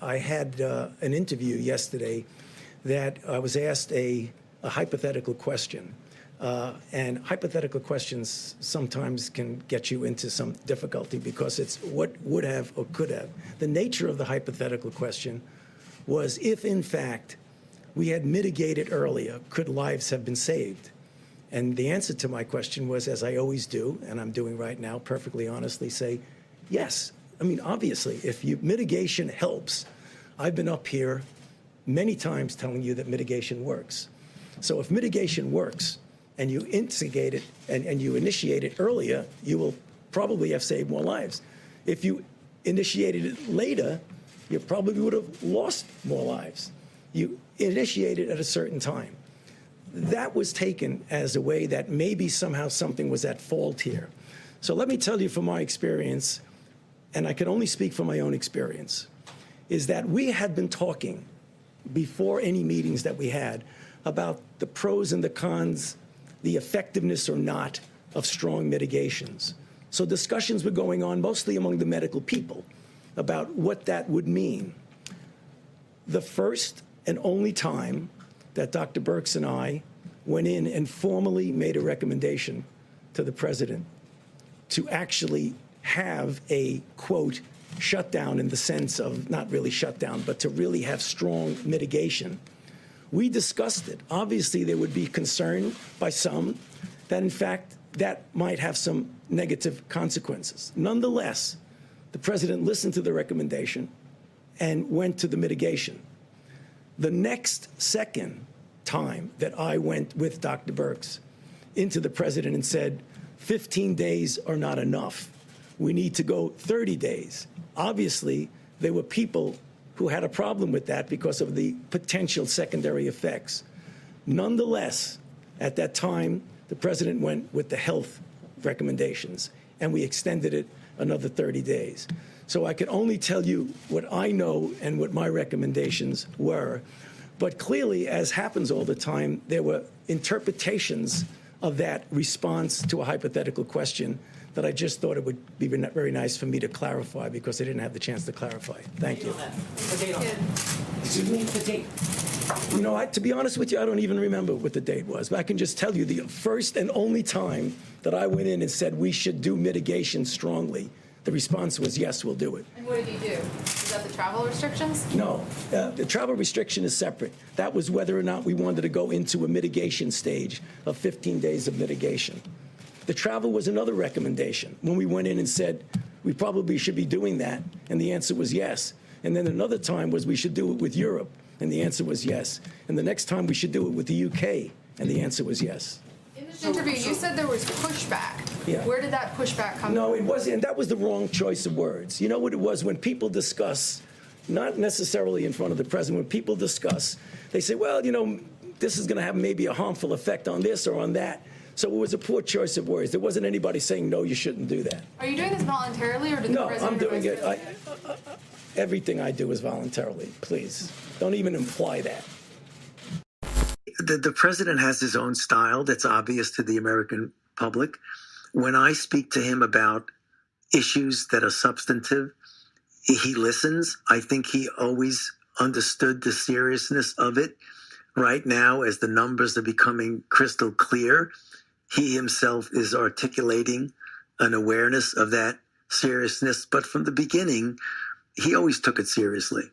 I had an interview yesterday that I was asked a hypothetical question. And hypothetical questions sometimes can get you into some difficulty because it's what would have or could have. The nature of the hypothetical question was if, in fact, we had mitigated earlier, could lives have been saved? And the answer to my question was, as I always do, and I'm doing right now, perfectly honestly, say, yes. I mean, obviously, if mitigation helps, I've been up here many times telling you that mitigation works. So if mitigation works, and you instigate it and you initiate it earlier, you will probably have saved more lives. If you initiated it later, you probably would have lost more lives. You initiated at a certain time. That was taken as a way that maybe somehow something was at fault here. So let me tell you from my experience, and I can only speak from my own experience, is that we had been talking before any meetings that we had about the pros and the cons, the effectiveness or not of strong mitigations. So discussions were going on mostly among the medical people about what that would mean. The first and only time that Dr. Birx and I went in and formally made a recommendation to the president to actually have a, quote, shutdown in the sense of not really shutdown, but to really have strong mitigation. We discussed it. Obviously, there would be concern by some that, in fact, that might have some negative consequences. Nonetheless, the president listened to the recommendation and went to the mitigation. The next second time that I went with Dr. Birx into the president and said, 15 days are not enough. We need to go 30 days. Obviously, there were people who had a problem with that because of the potential secondary effects. Nonetheless, at that time, the president went with the health recommendations, and we extended it another 30 days. So I can only tell you what I know and what my recommendations were. But clearly, as happens all the time, there were interpretations of that response to a hypothetical question that I just thought it would be very nice for me to clarify because I didn't have the chance to clarify. Thank you. The date on that. Excuse me, the date. You know, to be honest with you, I don't even remember what the date was. But I can just tell you the first and only time that I went in and said we should do mitigation strongly, the response was, yes, we'll do it. And what did you do? Is that the travel restrictions? No, the travel restriction is separate. That was whether or not we wanted to go into a mitigation stage of 15 days of mitigation. The travel was another recommendation when we went in and said we probably should be doing that, and the answer was yes. And then another time was we should do it with Europe, and the answer was yes. And the next time we should do it with the UK, and the answer was yes. In this interview, you said there was pushback. Yeah. Where did that pushback come from? No, it wasn't, and that was the wrong choice of words. You know what it was? When people discuss, not necessarily in front of the president, when people discuss, they say, well, you know, this is going to have maybe a harmful effect on this or on that. So it was a poor choice of words. There wasn't anybody saying, no, you shouldn't do that. Are you doing this voluntarily, or did the president? No, I'm doing it. Everything I do is voluntarily. Please, don't even imply that. The president has his own style that's obvious to the American public. When I speak to him about issues that are substantive, he listens. I think he always understood the seriousness of it. Right now, as the numbers are becoming crystal clear, he himself is articulating an awareness of that seriousness. But from the beginning, he always took it seriously.